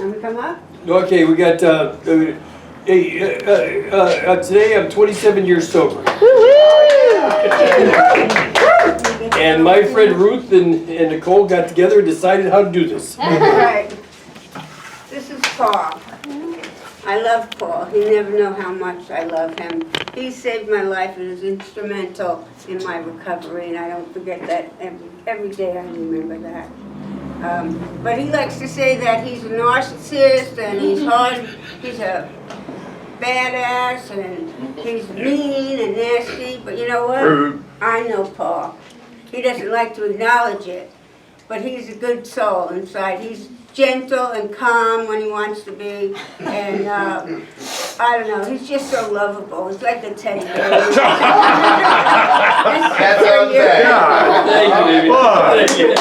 Want me to come up? Okay, we got, today I'm 27 years sober. And my friend Ruth and Nicole got together and decided how to do this. Right. This is Paul. I love Paul. He never know how much I love him. He saved my life and is instrumental in my recovery, and I don't forget that every day. I remember that. But he likes to say that he's a narcissist and he's hard. He's a badass and he's mean and nasty. But you know what? I know Paul. He doesn't like to acknowledge it, but he's a good soul inside. He's gentle and calm when he wants to be, and I don't know, he's just so lovable. He's like a teddy bear. That's okay. Thank you, baby. Thank you.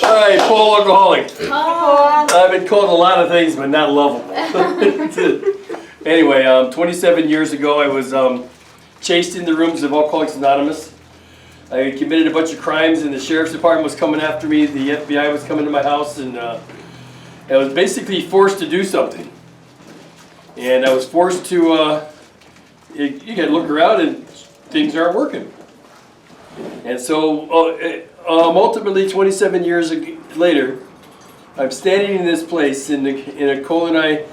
All right, Paul Alcoholic. I've been called a lot of things, but not lovable. Anyway, 27 years ago, I was chased in the rooms of Alcoholics Anonymous. I had committed a bunch of crimes, and the sheriff's department was coming after me. The FBI was coming to my house, and I was basically forced to do something. And I was forced to, you gotta look around, and things aren't working. And so, ultimately, 27 years later, I'm standing in this place, and Nicole and I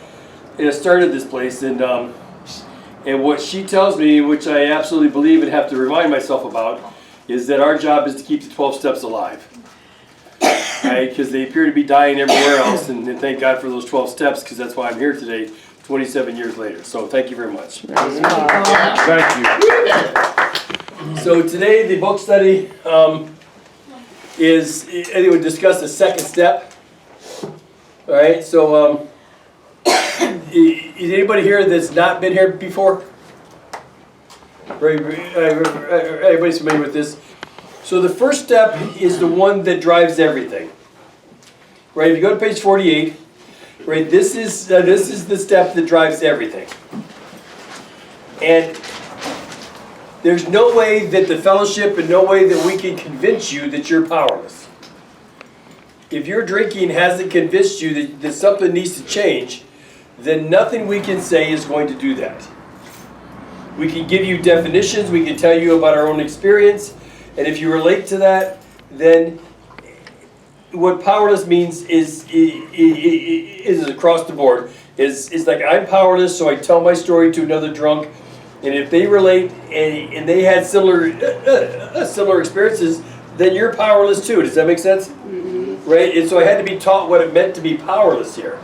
started this place, and what she tells me, which I absolutely believe and have to remind myself about, is that our job is to keep the 12 steps alive. Right? Because they appear to be dying everywhere else, and thank God for those 12 steps, because that's why I'm here today, 27 years later. So thank you very much. Thank you. So today the book study is, I think we'll discuss the second step. All right, so is anybody here that's not been here before? Everybody's familiar with this. So the first step is the one that drives everything. Right, if you go to page 48, right, this is the step that drives everything. And there's no way that the fellowship and no way that we can convince you that you're powerless. If your drinking hasn't convinced you that something needs to change, then nothing we can say is going to do that. We can give you definitions, we can tell you about our own experience, and if you relate to that, then what powerless means is across the board. Is like, I'm powerless, so I tell my story to another drunk, and if they relate and they had similar experiences, then you're powerless too. Does that make sense? Mm-hmm. Right? And so I had to be taught what it meant to be powerless here.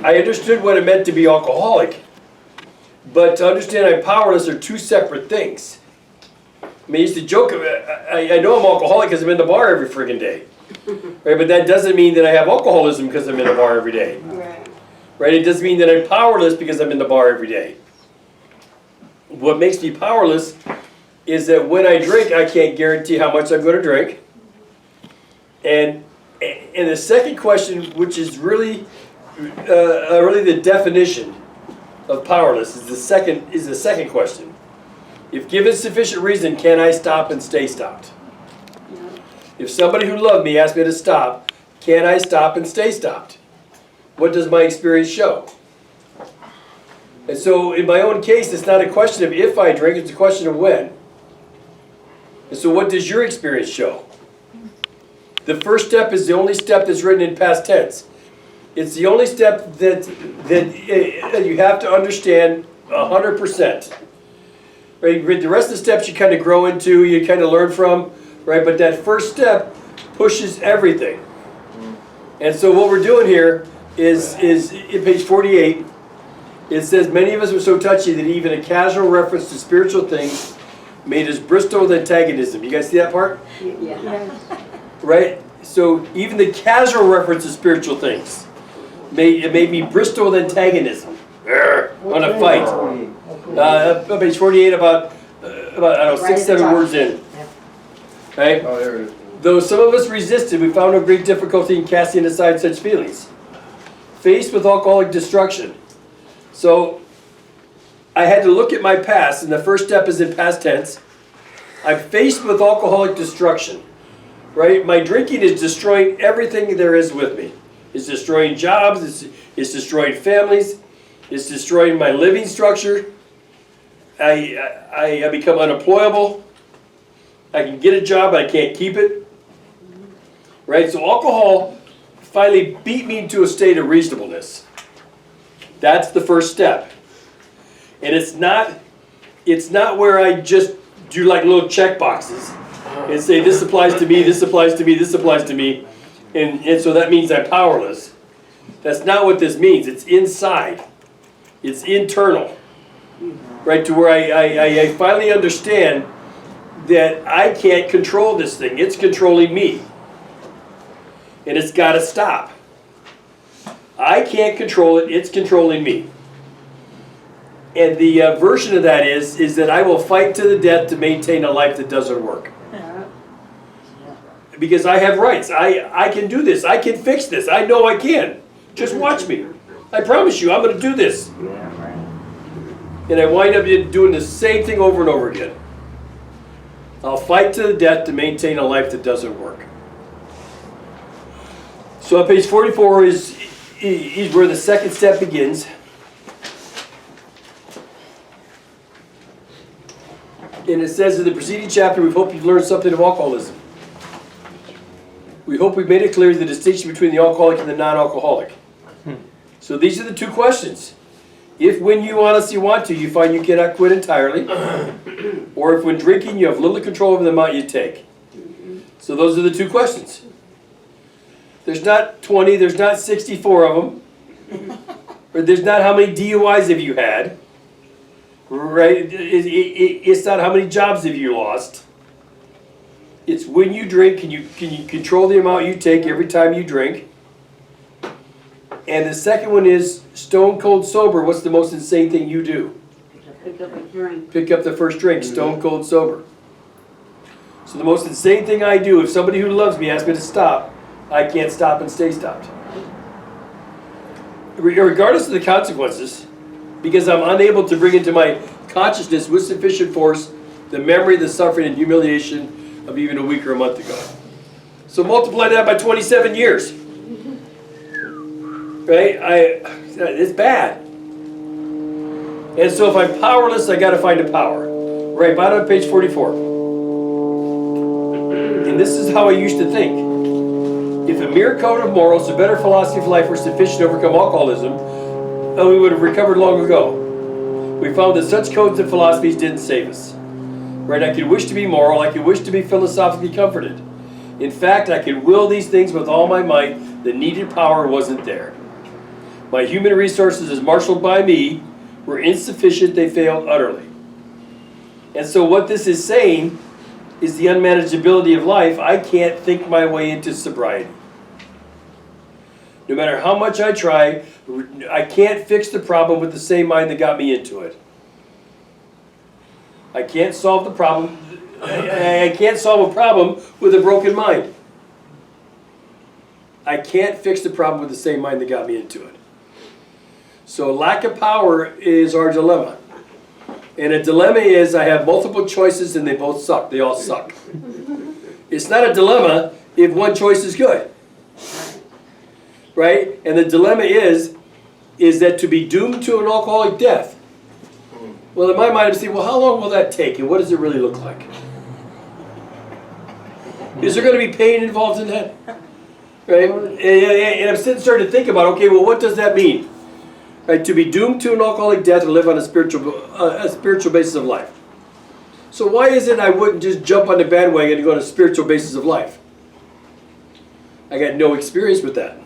I understood what it meant to be alcoholic, but to understand I'm powerless are two separate things. I mean, I used to joke, I know I'm alcoholic because I'm in the bar every friggin' day. Right? But that doesn't mean that I have alcoholism because I'm in the bar every day. Right? It doesn't mean that I'm powerless because I'm in the bar every day. What makes me powerless is that when I drink, I can't guarantee how much I'm going to drink. And the second question, which is really the definition of powerless, is the second question. If given sufficient reason, can I stop and stay stopped? If somebody who loved me asked me to stop, can I stop and stay stopped? What does my experience show? And so in my own case, it's not a question of if I drink, it's a question of when. And so what does your experience show? The first step is the only step that's written in past tense. It's the only step that you have to understand 100%. Right? The rest of the steps you kind of grow into, you kind of learn from, right? But that first step pushes everything. And so what we're doing here is in page 48, it says, many of us were so touchy that even a casual reference to spiritual things made us bristle with antagonism. You guys see that part? Yeah. Right? So even the casual reference to spiritual things made me bristle with antagonism. On a fight. Page 48, about I don't know, 6-7 words in. Right? Oh, there it is. Though some of us resisted, we found no great difficulty in casting aside such feelings. Faced with alcoholic destruction. So I had to look at my past, and the first step is in past tense. I'm faced with alcoholic destruction. right? My drinking is destroying everything there is with me. It's destroying jobs, it's destroying families, it's destroying my living structure. I become unemployable. I can get a job, but I can't keep it. Right? So alcohol finally beat me into a state of reasonableness. That's the first step. And it's not where I just do like little check boxes and say this applies to me, this applies to me, this applies to me, and so that means I'm powerless. That's not what this means. It's inside. It's internal. Right? To where I finally understand that I can't control this thing. It's controlling me. And it's got to stop. I can't control it. It's controlling me. And the version of that is that I will fight to the death to maintain a life that doesn't work. Because I have rights. I can do this. I can fix this. I know I can. Just watch me. I promise you, I'm going to do this. And I wind up doing the same thing over and over again. I'll fight to the death to maintain a life that doesn't work. So on page 44 is where the second step begins. And it says in the preceding chapter, we hope you've learned something of alcoholism. We hope we've made it clear the distinction between the alcoholic and the non-alcoholic. So these are the two questions. If when you honestly want to, you find you cannot quit entirely, or if when drinking you have little control over the amount you take. So those are the two questions. There's not 20, there's not 64 of them. Or there's not how many DUIs have you had. Right? It's not how many jobs have you lost. It's when you drink, can you control the amount you take every time you drink? And the second one is stone cold sober. What's the most insane thing you do? Pick up a drink. Pick up the first drink, stone cold sober. So the most insane thing I do, if somebody who loves me asks me to stop, I can't stop and stay stopped. Regardless of the consequences, because I'm unable to bring into my consciousness with sufficient force the memory, the suffering, and humiliation of even a week or a month ago. So multiply that by 27 years. Right? It's bad. And so if I'm powerless, I got to find a power. Right, bottom of page 44. And this is how I used to think. If a mere code of morals, a better philosophy of life were sufficient to overcome alcoholism, we would have recovered long ago. We found that such codes and philosophies didn't save us. Right? I could wish to be moral, I could wish to be philosophically comforted. In fact, I could will these things with all my might. The needed power wasn't there. My human resources, as marshaled by me, were insufficient. They failed utterly. And so what this is saying is the unmanageability of life. I can't think my way into sobriety. No matter how much I try, I can't fix the problem with the same mind that got me into it. I can't solve the problem. I can't solve a problem with a broken mind. I can't fix the problem with the same mind that got me into it. So lack of power is our dilemma. And a dilemma is I have multiple choices and they both suck. They all suck. It's not a dilemma if one choice is good. Right? And the dilemma is that to be doomed to an alcoholic death. Well, in my mind, I'm saying, well, how long will that take and what does it really look like? Is there going to be pain involved in that? Right? And I'm starting to think about, okay, well, what does that mean? Right, to be doomed to an alcoholic death and live on a spiritual basis of life. So why is it I wouldn't just jump on the bandwagon and go on a spiritual basis of life? I got no experience with that.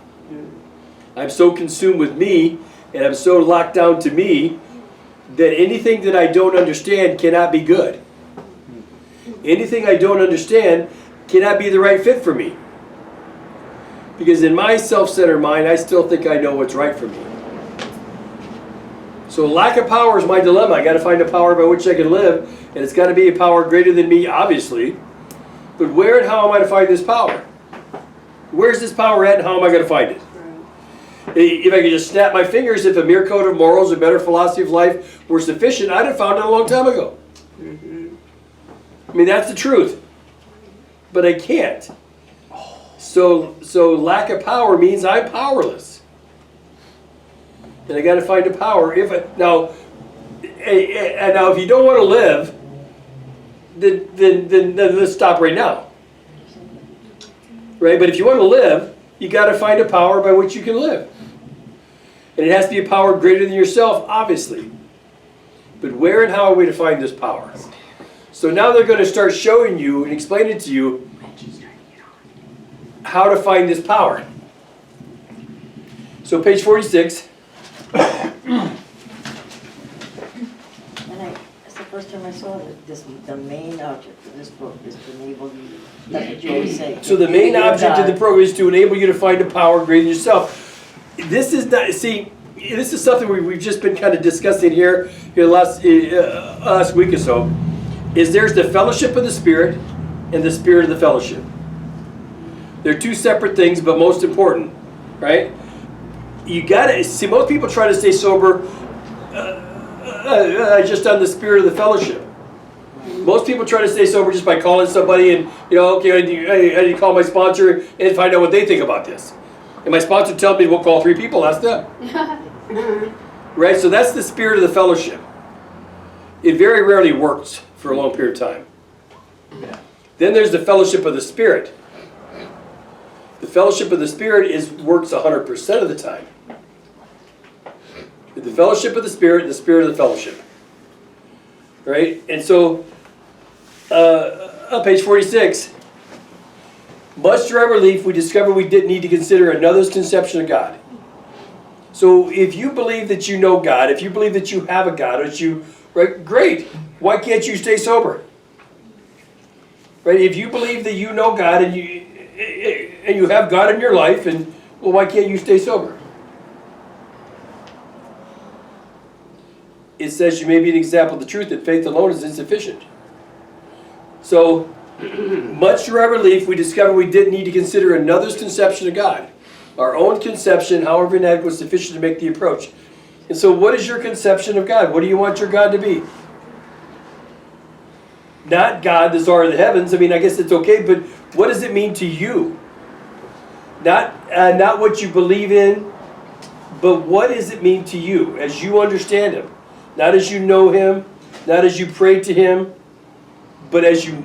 I'm so consumed with me and I'm so locked down to me that anything that I don't understand cannot be good. Anything I don't understand cannot be the right fit for me. Because in my self-centered mind, I still think I know what's right for me. So lack of power is my dilemma. I got to find a power by which I can live, and it's got to be a power greater than me, obviously. But where and how am I to find this power? Where's this power at, and how am I going to find it? If I could just snap my fingers, if a mere code of morals, a better philosophy of life were sufficient, I'd have found it a long time ago. I mean, that's the truth. But I can't. So lack of power means I'm powerless. And I got to find a power. Now if you don't want to live, then let's stop right now. Right? But if you want to live, you got to find a power by which you can live. And it has to be a power greater than yourself, obviously. But where and how are we to find this power? So now they're going to start showing you and explaining to you how to find this power. So page 46. It's the first time I saw that the main object of this book is to enable you, that's what you always say. So the main object of the program is to enable you to find a power greater than yourself. This is not, see, this is something we've just been kind of discussing here last week or so, is there's the fellowship of the Spirit and the spirit of the fellowship. They're two separate things, but most important, right? You gotta, see, most people try to stay sober just on the spirit of the fellowship. Most people try to stay sober just by calling somebody and, okay, I need to call my sponsor and find out what they think about this. And my sponsor tells me we'll call 3 people, that's them. Right, so that's the spirit of the fellowship. It very rarely works for a long period of time. Yeah. Then there's the fellowship of the Spirit. The fellowship of the Spirit works 100% of the time. The fellowship of the Spirit and the spirit of the fellowship. Right? And so, on page 46, much to our relief, we discovered we didn't need to consider another's conception of God. So if you believe that you know God, if you believe that you have a God, right, great. Why can't you stay sober? Right? If you believe that you know God and you have God in your life, and well, why can't you stay sober? It says you may be an example of the truth that faith alone is insufficient. So, much to our relief, we discovered we didn't need to consider another's conception of God. Our own conception, however inadequate, was sufficient to make the approach. And so what is your conception of God? What do you want your God to be? Not God, the czar of the heavens. I mean, I guess it's okay, but what does it mean to you? Not what you believe in, but what does it mean to you as you understand Him? Not as you know Him, not as you pray to Him, but as you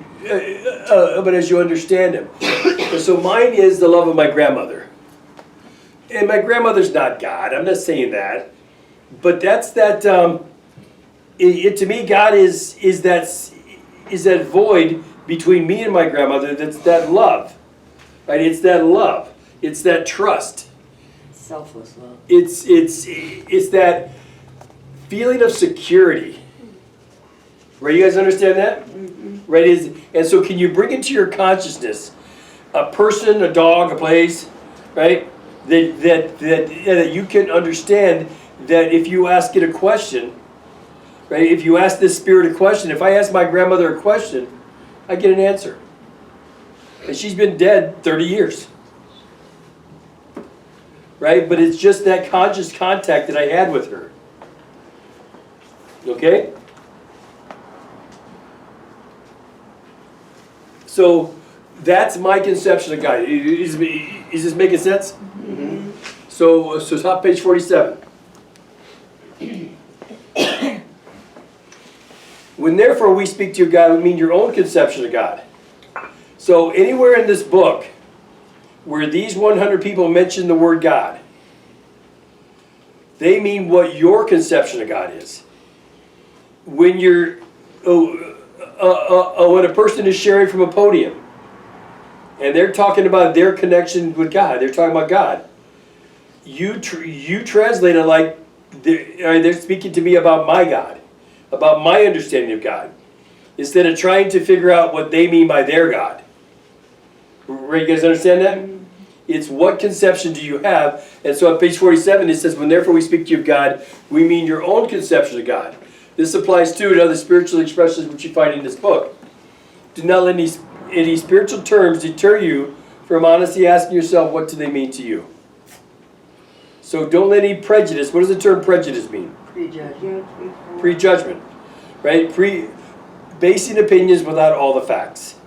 understand Him. And so mine is the love of my grandmother. And my grandmother's not God. I'm not saying that. But that's that. To me, God is that void between me and my grandmother. That's that love, right? It's that love. It's that trust. Selfless love. It's that feeling of security. Right? You guys understand that? Mm-hmm. Right? And so, can you bring into your consciousness a person, a dog, a place, right? That you can understand that if you ask it a question, right? If you ask this spirit a question, if I ask my grandmother a question, I get an answer. And she's been dead 30 years. Right? But it's just that conscious contact that I had with her. Okay? So that's my conception of God. Is this making sense? Mm-hmm. So top page 47. When therefore we speak to you, God, we mean your own conception of God. So anywhere in this book where these 100 people mention the word God, they mean what your conception of God is. When when a person is sharing from a podium and they're talking about their connection with God, they're talking about God, you translate it like they're speaking to me about my God, about my understanding of God, instead of trying to figure out what they mean by their God. Right, you guys understand that? It's what conception do you have? And so on page 47 it says, when therefore we speak to you of God, we mean your own conception of God. This applies too to other spiritual expressions which you find in this book. Do not let any spiritual terms deter you from honestly asking yourself, what do they mean to you? So don't let any prejudice. What does the term prejudice mean? Prejudgment. Prejudgment. Right? Basing opinions without all the facts.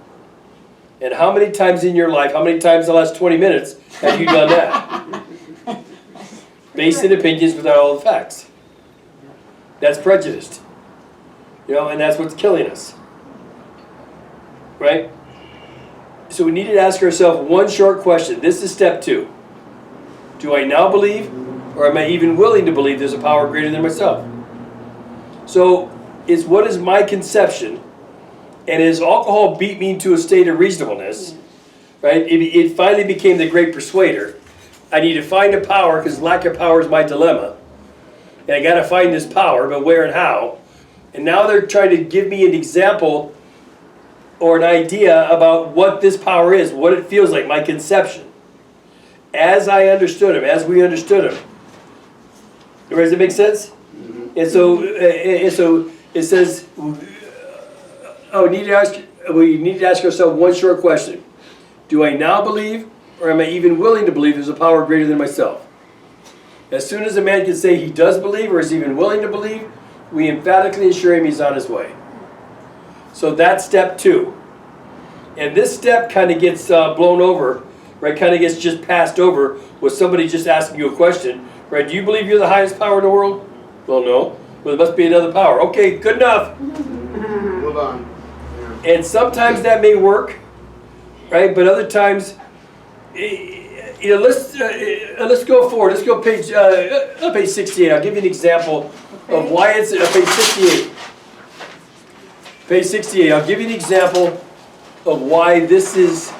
And how many times in your life, how many times in the last 20 minutes have you done that? Based in opinions without all the facts. That's prejudiced. And that's what's killing us. Right? So we need to ask ourselves one short question. This is step 2. Do I now believe, or am I even willing to believe there's a power greater than myself? So, what is my conception? And as alcohol beat me into a state of reasonableness, right? It finally became the great persuader. I need to find a power, because lack of power is my dilemma. And I got to find this power, but where and how? And now they're trying to give me an example or an idea about what this power is, what it feels like, my conception. As I understood him, as we understood him. Does it make sense? And so it says, we need to ask ourselves one short question. Do I now believe, or am I even willing to believe there's a power greater than myself? As soon as a man can say he does believe, or is even willing to believe, we emphatically assure him he's on his way. So that's step 2. And this step kind of gets blown over, right? Kind of gets just passed over with somebody just asking you a question, right? Do you believe you're the highest power in the world? Well, no. Well, there must be another power. Okay, good enough. Hold on. And sometimes that may work, right? But other times, let's go forward. Let's go page 68. I'll give you an example of why it's page 68. Page 68. I'll give you an example of why this is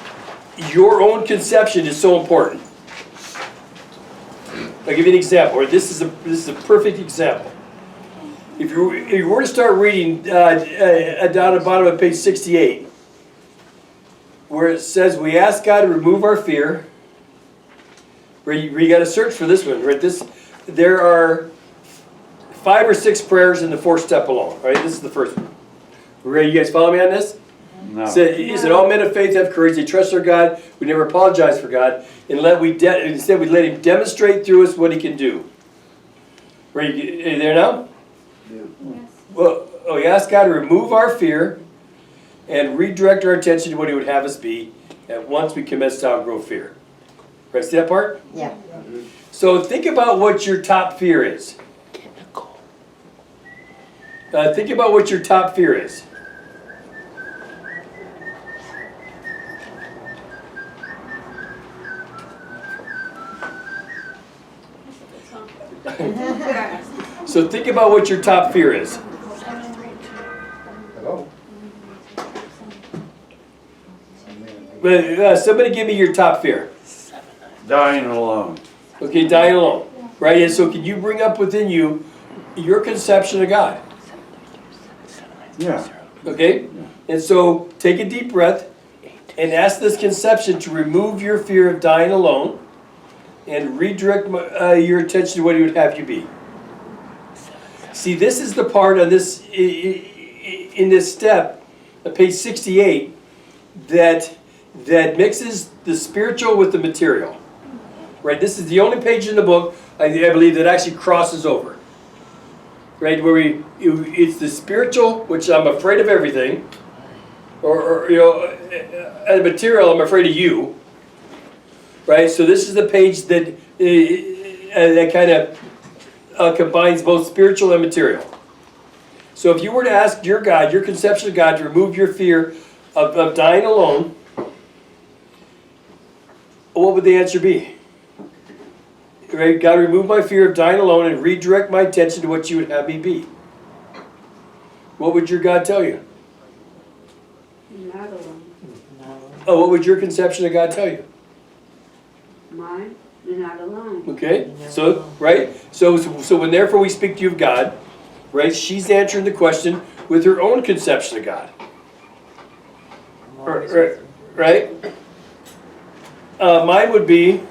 your own conception is so important. I'll give you an example. Or this is a perfect example. If you were to start reading down at the bottom of page 68, where it says we ask God to remove our fear, where you got to search for this one, right? There are 5 or 6 prayers in the 4th step alone. Right? This is the first one. You guys follow me on this? No. He said, all men of faith have courage. They trust their God. We never apologize for God. And instead, we let Him demonstrate through us what He can do. Are you there now? Yeah. Well, we ask God to remove our fear and redirect our attention to what He would have us be. At once we commence to outgrow fear. Right? See that part? Yeah. So think about what your top fear is. Think about what your top fear is. So think about what your top fear is. Hello? Somebody give me your top fear. Dying alone. Okay, dying alone. Right? And so can you bring up within you your conception of God? Yeah. Okay? And so take a deep breath and ask this conception to remove your fear of dying alone and redirect your attention to what He would have you be. See, this is the part of this in this step, page 68, that mixes the spiritual with the material. Right? This is the only page in the book, I believe, that actually crosses over. Right? Where it's the spiritual, which I'm afraid of everything, or the material, I'm afraid of you. Right? So this is the page that kind of combines both spiritual and material. So if you were to ask your God, your conception of God, to remove your fear of dying alone, what would the answer be? Right? God, remove my fear of dying alone and redirect my attention to what you would have me be. What would your God tell you? Not alone. Oh, what would your conception of God tell you? Mine, you're not alone. Okay, so, right? So when therefore we speak to you of God, right, she's answering the question with her own conception of God. Right? Mine would be,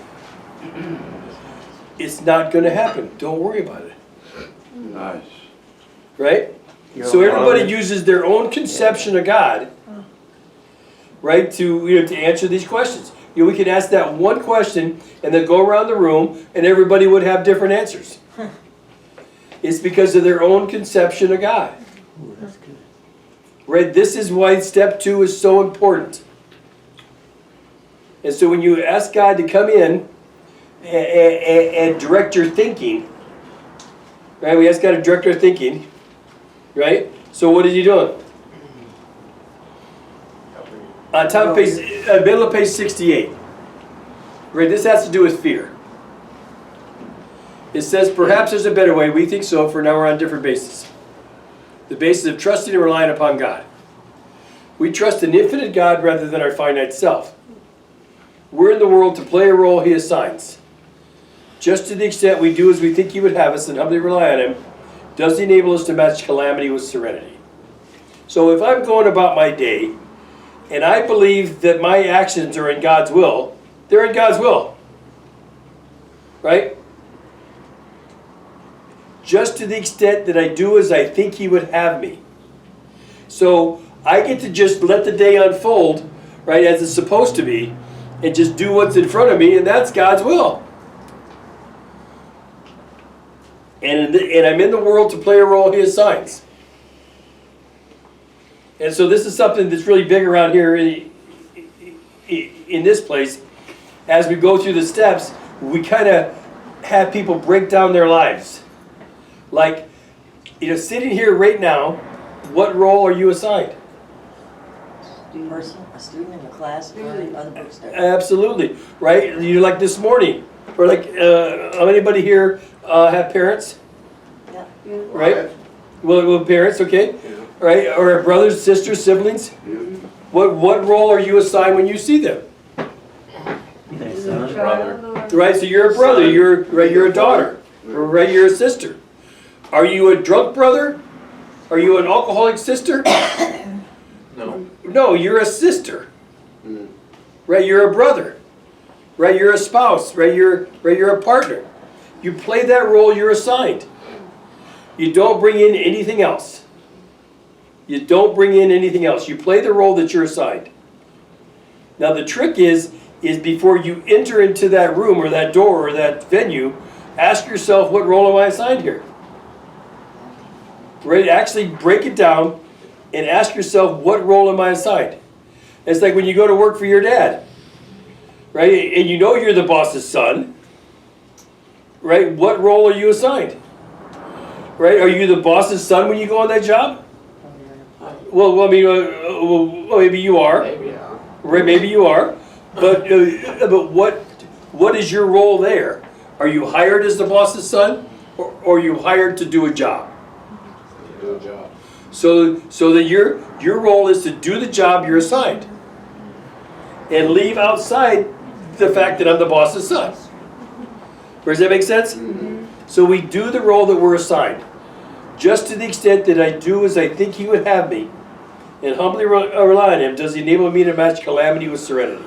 it's not going to happen. Don't worry about it. Nice. Right? So everybody uses their own conception of God, right, to answer these questions. We could ask that one question and then go around the room and everybody would have different answers. It's because of their own conception of God. Right? This is why step 2 is so important. And so when you ask God to come in and direct your thinking, right? We ask God to direct our thinking, right? So what is he doing? On top of page, middle of page 68. Right, this has to do with fear. It says, perhaps there's a better way. We think so, for now we're on a different basis. The basis of trusting and relying upon God. We trust an infinite God rather than our finite self. We're in the world to play a role he assigns. Just to the extent we do as we think he would have us and humbly rely on him, does he enable us to match calamity with serenity. So if I'm going about my day, and I believe that my actions are in God's will, they're in God's will. Right? Just to the extent that I do as I think he would have me. So I get to just let the day unfold, right, as it's supposed to be, and just do what's in front of me, and that's God's will. And I'm in the world to play a role he assigns. And so this is something that's really big around here in this place. As we go through the steps, we kind of have people break down their lives. Like, sitting here right now, what role are you assigned? A student in the class learning other books there. Absolutely, right? You like this morning, or like, anybody here have parents? Yeah. Right? Well, parents, okay? Yeah. Right? Or brothers, sisters, siblings? What role are you assigned when you see them? Right, so you're a brother, you're a daughter, right, you're a sister. Are you a drunk brother? Are you an alcoholic sister? No. No, you're a sister. Right, you're a brother. Right, you're a spouse, right, you're a partner. You play that role you're assigned. You don't bring in anything else. You don't bring in anything else. You play the role that you're assigned. Now the trick is before you enter into that room or that door or that venue, ask yourself, what role am I assigned here? Right? Actually break it down and ask yourself, what role am I assigned? It's like when you go to work for your dad, right? And you know you're the boss's son, right? What role are you assigned? Right? Are you the boss's son when you go on that job? Well, I mean, well, maybe you are. Maybe, yeah. Right? Maybe you are. But what is your role there? Are you hired as the boss's son, or are you hired to do a job? Do a job. So that your role is to do the job you're assigned, and leave outside the fact that I'm the boss's son. Does that make sense? Mm-hmm. So we do the role that we're assigned, just to the extent that I do as I think he would have me, and humbly rely on him. Does he enable me to match calamity with serenity?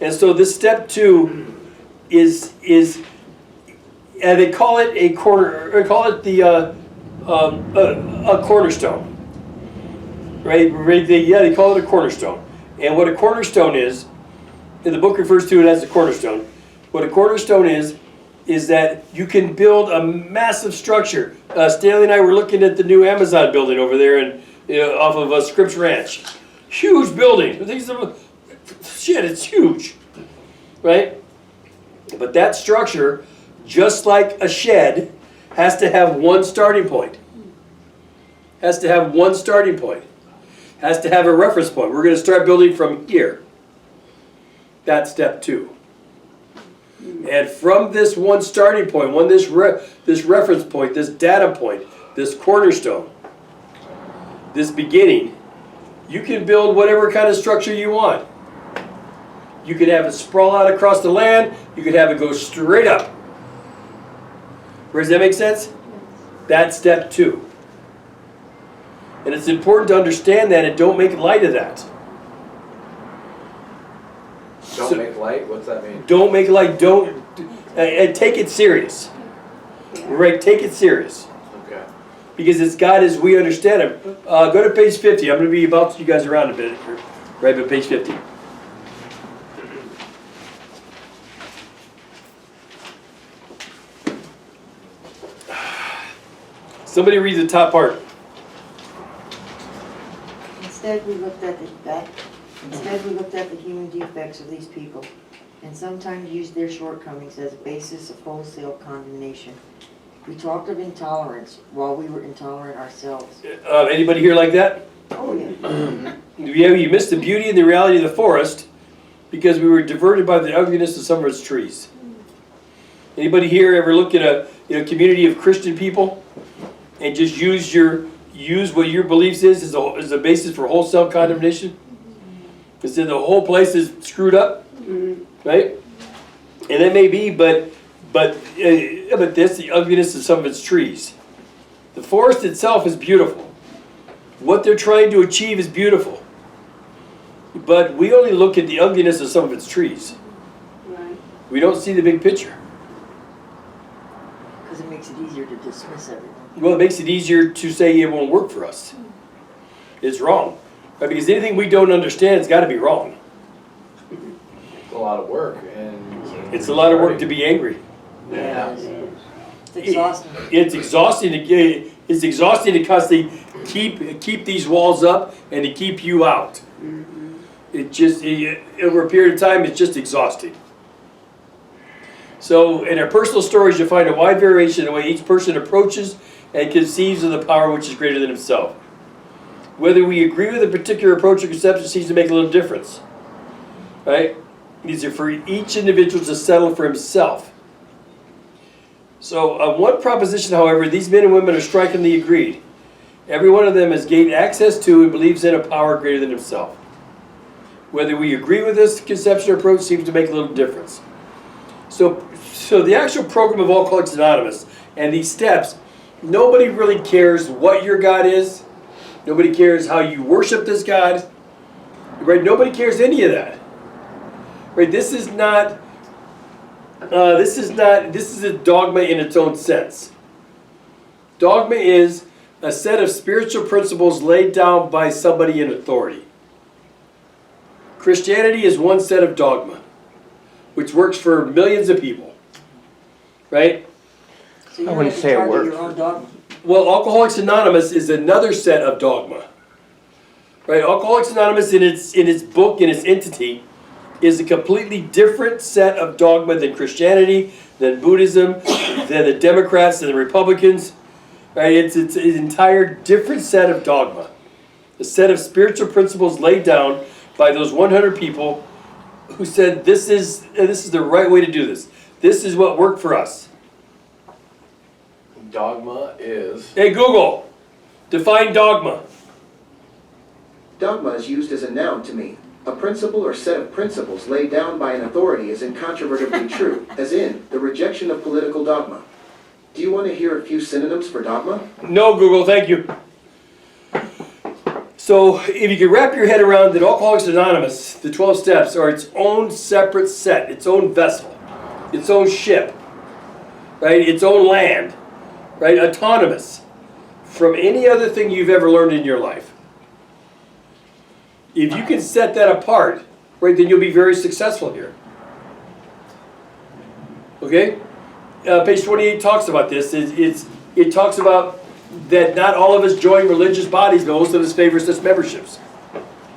And so this step 2 is and they call it a cornerstone, right? They call it a cornerstone. And what a cornerstone is, and the book refers to it as a cornerstone. What a cornerstone is that you can build a massive structure. Stanley and I were looking at the new Amazon building over there off of Scripps Ranch. Huge building. Shit, it's huge, right? But that structure, just like a shed, has to have one starting point. Has to have one starting point. Has to have a reference point. We're going to start building from here. That's step 2. And from this one starting point, this reference point, this data point, this cornerstone, this beginning, you can build whatever kind of structure you want. You could have it sprawl out across the land. You could have it go straight up. Does that make sense? That's step 2. And it's important to understand that and don't make light of that. Don't make light? What's that mean? Don't make light. And take it serious. Right? Take it serious. Okay. Because it's God as we understand Him. Go to page 50. I'm going to be about you guys around a bit. Right, but page 50. Somebody read the top part. Instead, we looked at the back Instead, we looked at the human defects of these people and sometimes used their shortcomings as a basis of wholesale condemnation. We talked of intolerance while we were intolerant ourselves. Anybody here like that? Oh, yeah. Yeah, you missed the beauty and the reality of the forest because we were diverted by the ugliness of some of its trees. Anybody here ever look at a community of Christian people and just use what your beliefs is as a basis for wholesale condemnation? Instead, the whole place is screwed up, right? And that may be, but that's the ugliness of some of its trees. The forest itself is beautiful. What they're trying to achieve is beautiful. But we only look at the ugliness of some of its trees. Right. We don't see the big picture. Because it makes it easier to dismiss everything. Well, it makes it easier to say it won't work for us. It's wrong. Right? Because anything we don't understand has got to be wrong. It's a lot of work and. It's a lot of work to be angry. Yeah. It's exhausting. It's exhausting to constantly keep these walls up and to keep you out. Over a period of time, it's just exhausting. So in our personal stories, you'll find a wide variation in the way each person approaches and conceives of the power which is greater than himself. Whether we agree with a particular approach or conception seems to make a little difference. Right? These are for each individual to settle for himself. So on one proposition, however, these men and women are strikingly agreed. Every one of them has gained access to and believes in a power greater than himself. Whether we agree with this conception or approach seems to make a little difference. So the actual program of Alcoholics Anonymous and these steps, nobody really cares what your God is. Nobody cares how you worship this God. Right? Nobody cares any of that. Right? This is a dogma in its own sense. Dogma is a set of spiritual principles laid down by somebody in authority. Christianity is one set of dogma, which works for millions of people. Right? So you're I wouldn't in say it charge of works. your own dogma. Well, Alcoholics Anonymous is another set of dogma. Right? Alcoholics Anonymous in its book, in its entity, is a completely different set of dogma than Christianity, than Buddhism, than the Democrats, than the Republicans. Right? It's an entire different set of dogma. A set of spiritual principles laid down by those 100 people who said this is the right way to do this. This is what worked for us. Dogma is. Hey Google, define dogma. Dogma is used as a noun to mean a principle or set of principles laid down by an authority is incontrovertibly true, as in the rejection of political dogma. Do you want to hear a few synonyms for dogma? No, Google, thank you. So, if you can wrap your head around that Alcoholics Anonymous, the 12 steps, are its own separate set, its own vessel, its own ship, right? Its own land, right? Autonomous from any other thing you've ever learned in your life. If you can set that apart, right, then you'll be very successful here. Okay? Page 28 talks about this. It talks about that not all of us join religious bodies, but most of us favor such memberships.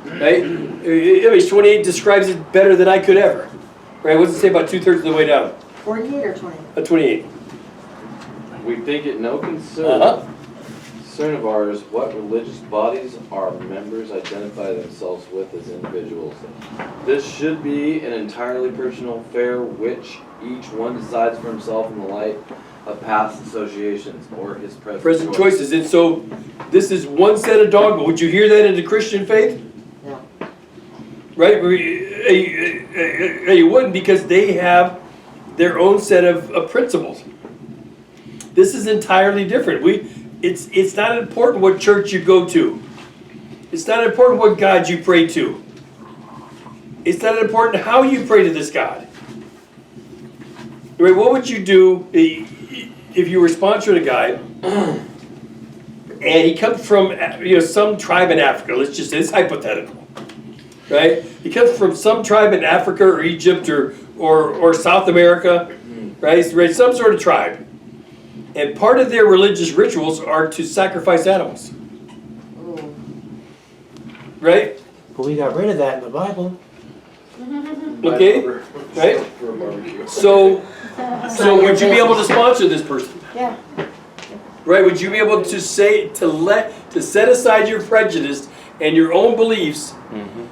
Right? Page 28 describes it better than I could ever. Right? What does it say about 2/3 of the way down? 48 or 20? 28. We think it no concern. Uh-huh. Concern of ours, what religious bodies our members identify themselves with as individuals. This should be an entirely personal affair which each one decides for himself in the light of past associations or his present Choices. And so this is one set of dogma. Would you hear that in the Christian faith? No. Right? You wouldn't, because they have their own set of principles. This is entirely different. It's not important what church you go to. It's not important what God you pray to. It's not important how you pray to this God. Right? What would you do if you were sponsoring a guy and he comes from some tribe in Africa? Let's just say it's hypothetical. Right? He comes from some tribe in Africa or Egypt or South America, right? Some sort of tribe. And part of their religious rituals are to sacrifice animals. Oh. Right? But we got rid of that in the Bible. Okay, right? For a barbecue. So would you be able to sponsor this person? Yeah. Right, would you be able to say, to set aside your prejudice and your own beliefs,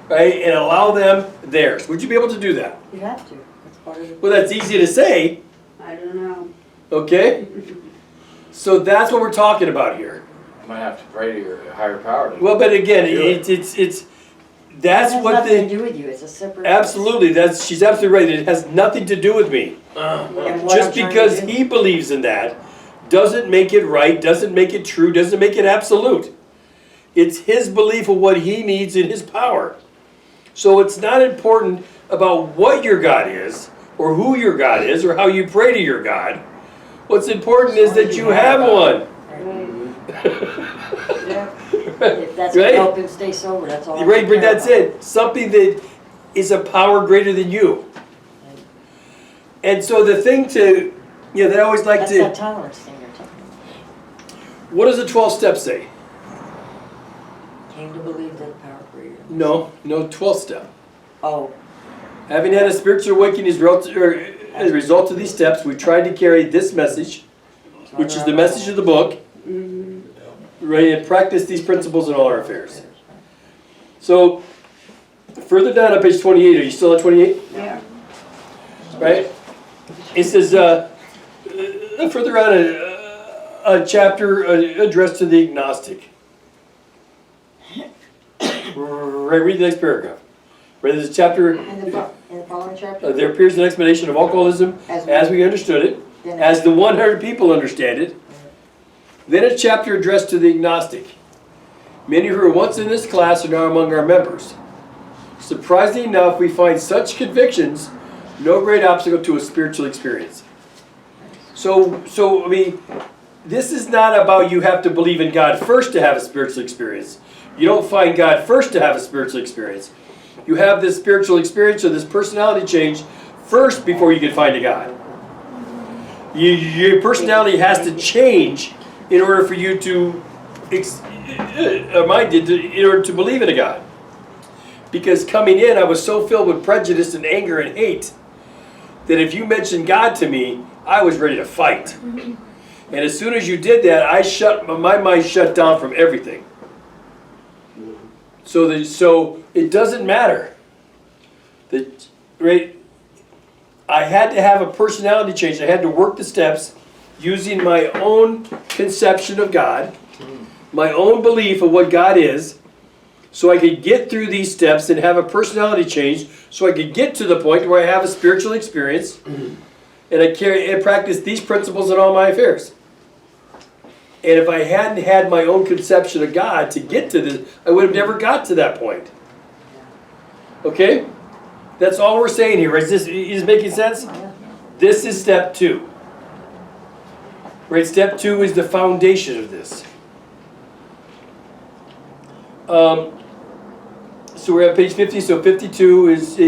right, and allow them theirs? Would you be able to do that? You have to. That's part of it. Well, that's easy to say, I don't know. okay? So that's what we're talking about here. You might have to pray to your higher power. to- Well, but again, that's That has what nothing to the, do with you, it's a separate. absolutely, she's absolutely right, it has nothing to do with me. And what I'm Just trying to because do- he believes in that, doesn't make it right, doesn't make it true, doesn't make it absolute. It's his belief of what he needs in his power. So it's not important about what your God is, or who your God is, or how you pray to your God. What's important is that you have one. If that's gonna Right? help him stay sober, that's all. I Right, but care that's about. it. Something that is a power greater than you. And so the thing to, that I always like That's to, that tolerance thing you're talking about. what does the 12 steps say? Came to believe that a power greater. No, 12th step. Oh, Having had a spiritual awakening as a result of these steps, we tried to carry this message, which is the message of the book, right, and practice these principles in all our affairs. So, further down on page 28, are you still at 28? Yeah. Right? It says, further on, a chapter addressed to the agnostic. Right, read the next paragraph. Right, there's a chapter, in the following chapter? there appears an explanation of alcoholism as we understood it, then as the 100 people understand it. Then a chapter addressed to the agnostic. Many who were once in this class are now among our members. Surprisingly enough, we find such convictions no great obstacle to a spiritual experience. So I mean, this is not about you have to believe in God first to have a spiritual experience. You don't find God first to have a spiritual experience. You have this spiritual experience or this personality change first before you can find a God. Your personality has to change in order for you to, in order to believe in a God. Because coming in, I was so filled with prejudice and anger and hate that if you mentioned God to me, I was ready to fight. And as soon as you did that, my mind shut down from everything. So it doesn't matter. Right? I had to have a personality change. I had to work the steps using my own conception of God, my own belief of what God is, so I could get through these steps and have a personality change, so I could get to the point where I have a spiritual experience, and I practice these principles in all my affairs. And if I hadn't had my own conception of God to get to this, I would have never got to that point. Okay? That's all we're saying here. Is this making sense? This is step 2. Right? Step 2 is the foundation of this. So we're at page 50. So 52 is